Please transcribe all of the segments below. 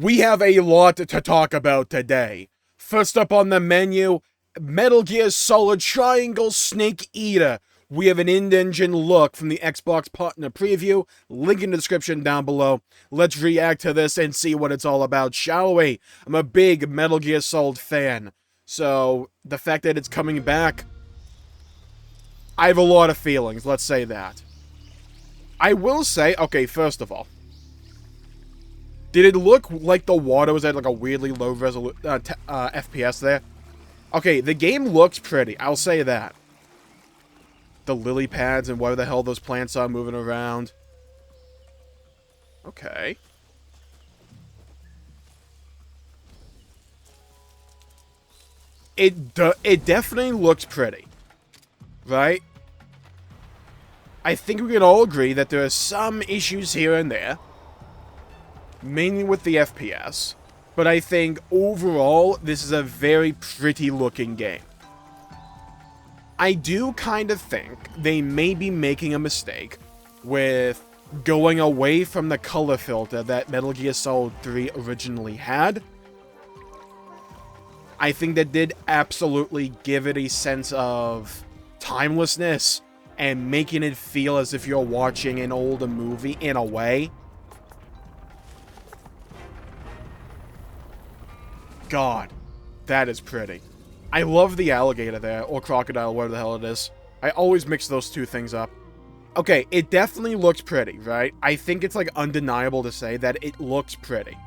We have a lot to talk about today. First up on the menu, Metal Gear Solid Triangle Snake Eater. We have an in-engine look from the Xbox Partner Preview, link in the description down below. Let's react to this and see what it's all about, shall we? I'm a big Metal Gear Solid fan, so the fact that it's coming back, I have a lot of feelings, let's say that. I will say, okay, first of all, did it look like the water was at like a weirdly low FPS there? Okay, the game looks pretty, I'll say that. The lily pads and whatever the hell those plants are moving around. Okay. It definitely looks pretty. Right? I think we can all agree that there are some issues here and there. Mainly with the FPS. But I think overall, this is a very pretty looking game. I do kind of think they may be making a mistake with going away from the color filter that Metal Gear Solid 3 originally had. I think that did absolutely give it a sense of timelessness and making it feel as if you're watching an older movie in a way. God, that is pretty. I love the alligator there, or crocodile, whatever the hell it is. I always mix those two things up. Okay, it definitely looks pretty, right? I think it's like undeniable to say that it looks pretty.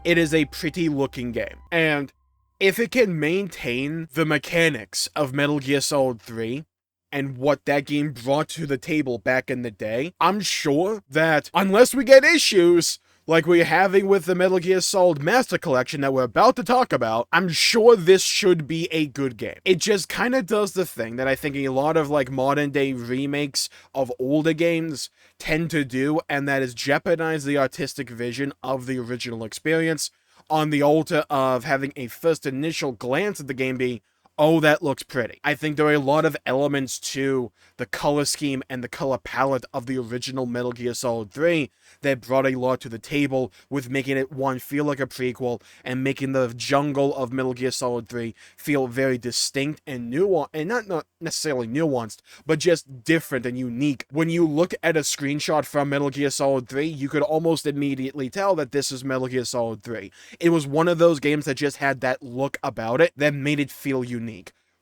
It is a pretty looking game. And if it can maintain the mechanics of Metal Gear Solid 3, and what that game brought to the table back in the day, I'm sure that unless we get issues like we're having with the Metal Gear Solid Master Collection that we're about to talk about, I'm sure this should be a good game. It just kind of does the thing that I think a lot of like modern day remakes of older games tend to do, and that is jeopardize the artistic vision of the original experience on the altar of having a first initial glance at the game be, oh, that looks pretty. I think there are a lot of elements to the color scheme and the color palette of the original Metal Gear Solid 3 that brought a lot to the table with making it, one, feel like a prequel and making the jungle of Metal Gear Solid 3 feel very distinct and nuanced, and not necessarily nuanced, but just different and unique. When you look at a screenshot from Metal Gear Solid 3, you could almost immediately tell that this is Metal Gear Solid 3. It was one of those games that just had that look about it that made it feel unique.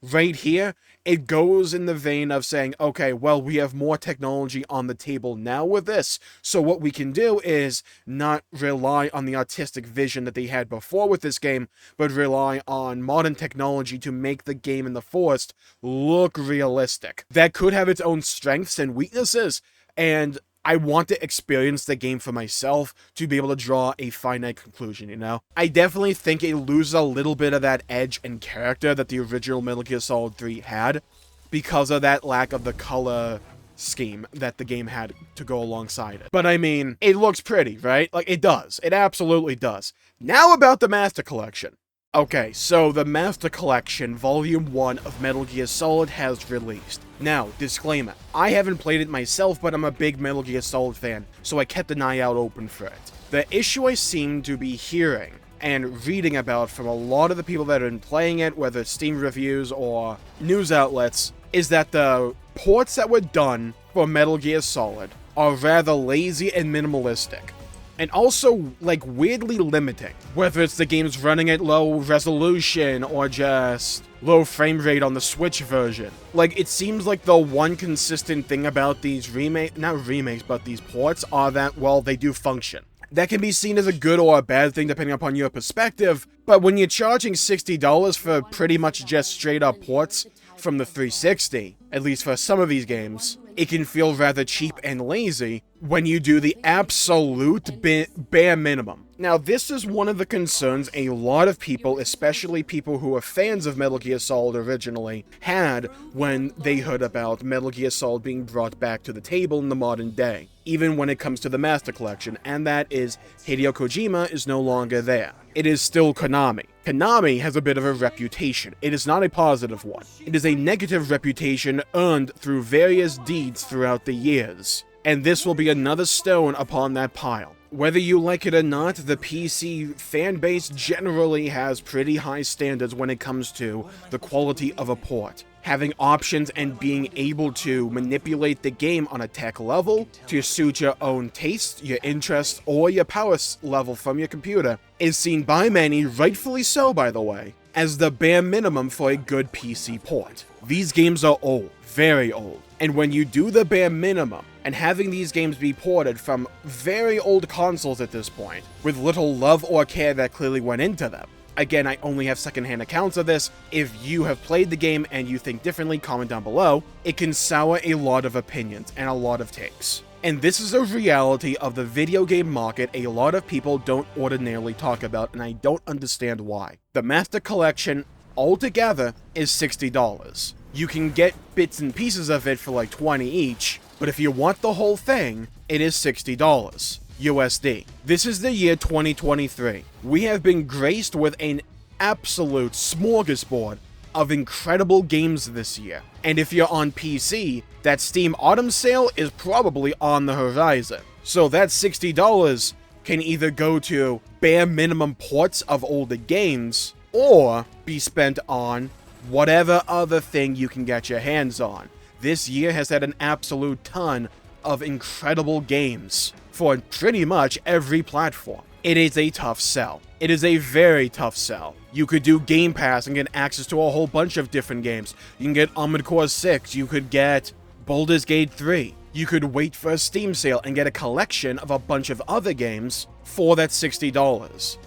Right here, it goes in the vein of saying, okay, well, we have more technology on the table now with this, so what we can do is not rely on the artistic vision that they had before with this game, but rely on modern technology to make the game in the forest look realistic. That could have its own strengths and weaknesses, and I want to experience the game for myself to be able to draw a finite conclusion, you know? I definitely think it loses a little bit of that edge and character that the original Metal Gear Solid 3 had because of that lack of the color scheme that the game had to go alongside it. But I mean, it looks pretty, right? Like, it does. It absolutely does. Now about the Master Collection. Okay, so the Master Collection Volume 1 of Metal Gear Solid has released. Now, disclaimer, I haven't played it myself, but I'm a big Metal Gear Solid fan, so I kept an eye out open for it. The issue I seem to be hearing and reading about from a lot of the people that have been playing it, whether it's Steam reviews or news outlets, is that the ports that were done for Metal Gear Solid are rather lazy and minimalistic. And also, like, weirdly limiting. Whether it's the game's running at low resolution or just low frame rate on the Switch version. Like, it seems like the one consistent thing about these these ports are that, well, they do function. That can be seen as a good or a bad thing depending upon your perspective, but when you're charging $60 for pretty much just straight up ports from the 360, at least for some of these games, it can feel rather cheap and lazy when you do the absolute bare minimum. Now, this is one of the concerns a lot of people, especially people who are fans of Metal Gear Solid originally, had when they heard about Metal Gear Solid being brought back to the table in the modern day, even when it comes to the Master Collection, and that is Hideo Kojima is no longer there. It is still Konami. Konami has a bit of a reputation. It is not a positive one. It is a negative reputation earned through various deeds throughout the years. And this will be another stone upon that pile. Whether you like it or not, the PC fan base generally has pretty high standards when it comes to the quality of a port. Having options and being able to manipulate the game on a tech level to suit your own taste, your interests, or your power level from your computer is seen by many, rightfully so by the way, as the bare minimum for a good PC port. These games are old, very old, and when you do the bare minimum, and having these games be ported from very old consoles at this point, with little love or care that clearly went into them. Again, I only have secondhand accounts of this. If you have played the game and you think differently, comment down below. It can sour a lot of opinions and a lot of takes. And this is a reality of the video game market a lot of people don't ordinarily talk about, and I don't understand why. The Master Collection altogether is $60. You can get bits and pieces of it for like 20 each, but if you want the whole thing, it is $60 USD. This is the year 2023. We have been graced with an absolute smorgasbord of incredible games this year. And if you're on PC, that Steam Autumn Sale is probably on the horizon. So that $60 can either go to bare minimum ports of older games, or be spent on whatever other thing you can get your hands on. This year has had an absolute ton of incredible games for pretty much every platform. It is a tough sell. It is a very tough sell. You could do Game Pass and get access to a whole bunch of different games. You can get Armored Core 6, you could get Baldur's Gate 3. You could wait for a Steam sale and get a collection of a bunch of other games for that $60.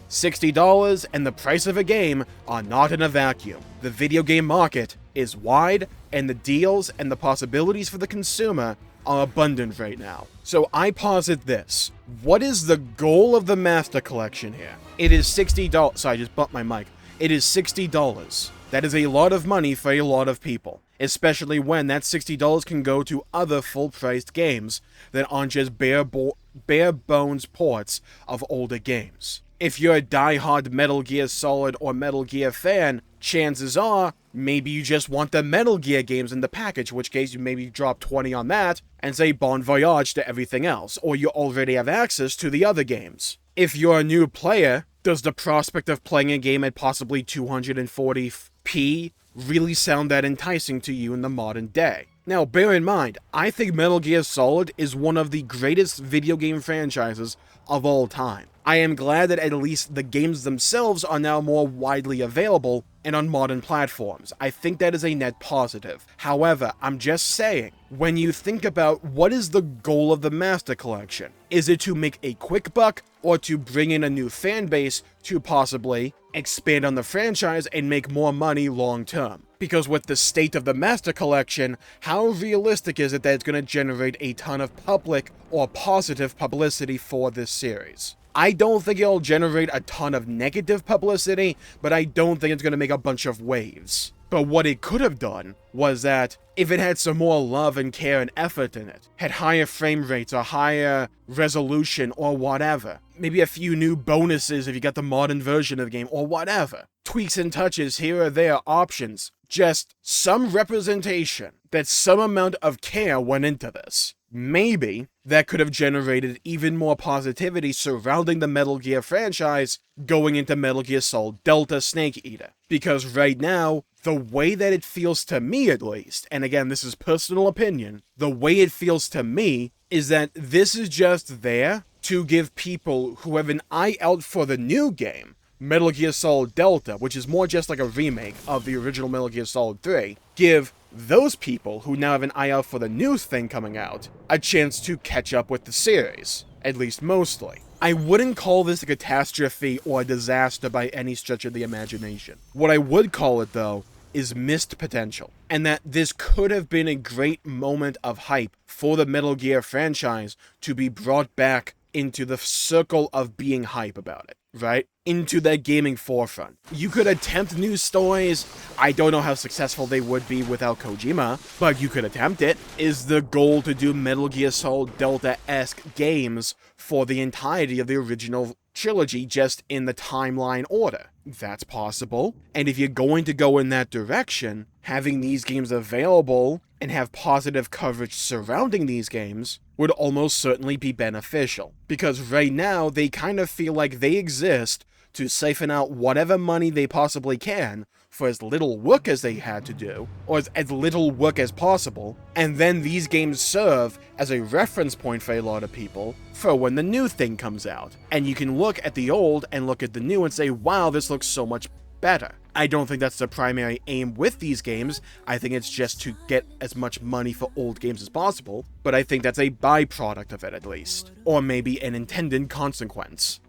$60 and the price of a game are not in a vacuum. The video game market is wide, and the deals and the possibilities for the consumer are abundant right now. So I posit this. What is the goal of the Master Collection here? It is $60. Sorry, I just bumped my mic. It is $60. That is a lot of money for a lot of people, especially when that $60 can go to other full-priced games that aren't just bare bones ports of older games. If you're a die-hard Metal Gear Solid or Metal Gear fan, chances are, maybe you just want the Metal Gear games in the package, in which case you maybe drop 20 on that, and say bon voyage to everything else, or you already have access to the other games. If you're a new player, does the prospect of playing a game at possibly 240p really sound that enticing to you in the modern day? Now, bear in mind, I think Metal Gear Solid is one of the greatest video game franchises of all time. I am glad that at least the games themselves are now more widely available and on modern platforms. I think that is a net positive. However, I'm just saying, when you think about what is the goal of the Master Collection, is it to make a quick buck or to bring in a new fan base to possibly expand on the franchise and make more money long term? Because with the state of the Master Collection, how realistic is it that it's going to generate a ton of public or positive publicity for this series? I don't think it'll generate a ton of negative publicity, but I don't think it's going to make a bunch of waves. But what it could have done was that if it had some more love and care and effort in it, had higher frame rates or higher resolution or whatever, maybe a few new bonuses if you got the modern version of the game or whatever, tweaks and touches here or there, options, just some representation that some amount of care went into this. Maybe that could have generated even more positivity surrounding the Metal Gear franchise going into Metal Gear Solid Delta Snake Eater. Because right now, the way that it feels to me at least, and again this is personal opinion, the way it feels to me is that this is just there to give people who have an eye out for the new game, Metal Gear Solid Delta, which is more just like a remake of the original Metal Gear Solid 3, give those people who now have an eye out for the new thing coming out a chance to catch up with the series, at least mostly. I wouldn't call this a catastrophe or a disaster by any stretch of the imagination. What I would call it, though, is missed potential, and that this could have been a great moment of hype for the Metal Gear franchise to be brought back into the circle of being hype about it, right? Into that gaming forefront. You could attempt new stories. I don't know how successful they would be without Kojima, but you could attempt it. Is the goal to do Metal Gear Solid Delta-esque games for the entirety of the original trilogy, just in the timeline order? That's possible. And if you're going to go in that direction, having these games available and have positive coverage surrounding these games would almost certainly be beneficial. Because right now, they kind of feel like they exist to siphon out whatever money they possibly can for as little work as they had to do, or as little work as possible, and then these games serve as a reference point for a lot of people for when the new thing comes out. And you can look at the old and look at the new and say, wow, this looks so much better. I don't think that's the primary aim with these games. I think it's just to get as much money for old games as possible, but I think that's a byproduct of it at least. Or maybe an intended consequence.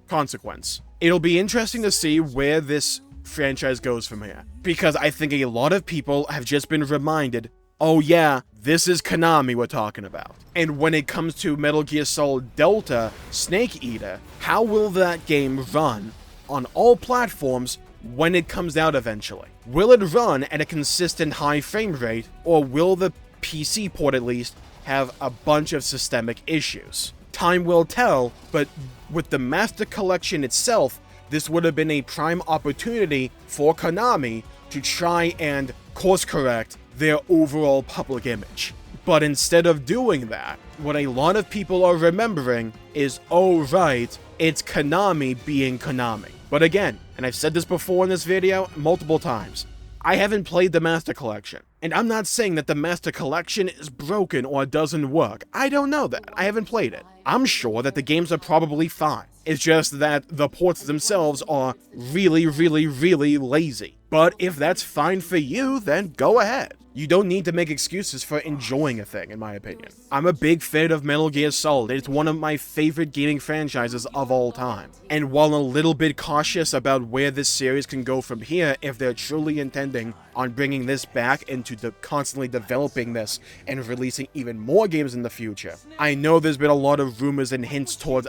It'll be interesting to see where this franchise goes from here, because I think a lot of people have just been reminded, oh yeah, this is Konami we're talking about. And when it comes to Metal Gear Solid Delta Snake Eater, how will that game run on all platforms when it comes out eventually? Will it run at a consistent high frame rate, or will the PC port at least have a bunch of systemic issues? Time will tell, but with the Master Collection itself, this would have been a prime opportunity for Konami to try and course correct their overall public image. But instead of doing that, what a lot of people are remembering is, oh right, it's Konami being Konami. But again, and I've said this before in this video multiple times, I haven't played the Master Collection. And I'm not saying that the Master Collection is broken or doesn't work. I don't know that. I haven't played it. I'm sure that the games are probably fine. It's just that the ports themselves are really, really, really lazy. But if that's fine for you, then go ahead. You don't need to make excuses for enjoying a thing, in my opinion. I'm a big fan of Metal Gear Solid. It's one of my favorite gaming franchises of all time. And while a little bit cautious about where this series can go from here, if they're truly intending on bringing this back into constantly developing this and releasing even more games in the future, I know there's been a lot of rumors and hints toward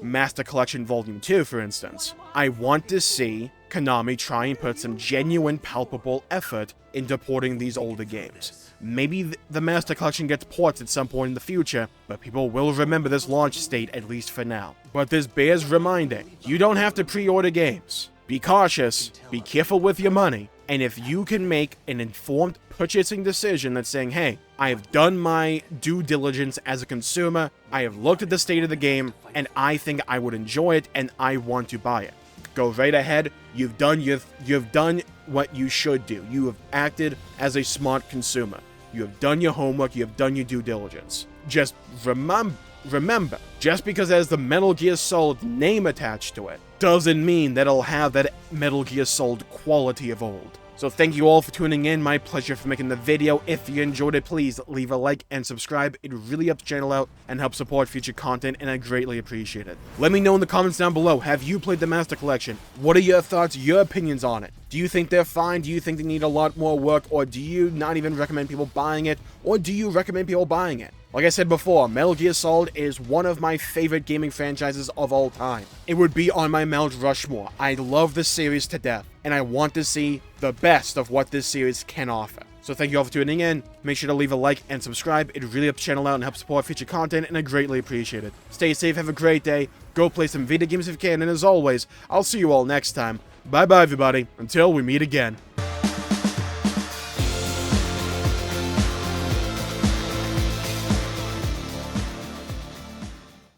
Master Collection Volume 2, for instance. I want to see Konami try and put some genuine, palpable effort into porting these older games. Maybe the Master Collection gets ports at some point in the future, but people will remember this launch date at least for now. But this bears reminding, you don't have to pre-order games. Be cautious, be careful with your money, and if you can make an informed purchasing decision that's saying, hey, I have done my due diligence as a consumer, I have looked at the state of the game, and I think I would enjoy it, and I want to buy it. Go right ahead. You've done what you should do. You have acted as a smart consumer. You have done your homework. You have done your due diligence. Just remember, just because it has the Metal Gear Solid name attached to it, doesn't mean that it'll have that Metal Gear Solid quality of old. So thank you all for tuning in. My pleasure for making the video. If you enjoyed it, please leave a like and subscribe. It really helps the channel out and helps support future content, and I greatly appreciate it. Let me know in the comments down below, have you played the Master Collection? What are your thoughts, your opinions on it? Do you think they're fine? Do you think they need a lot more work? Or do you not even recommend people buying it? Or do you recommend people buying it? Like I said before, Metal Gear Solid is one of my favorite gaming franchises of all time. It would be on my Mount Rushmore. I love this series to death, and I want to see the best of what this series can offer. So thank you all for tuning in. Make sure to leave a like and subscribe. It really helps the channel out and helps support future content, and I greatly appreciate it. Stay safe, have a great day, go play some video games if you can, and as always, I'll see you all next time. Bye bye everybody, until we meet again.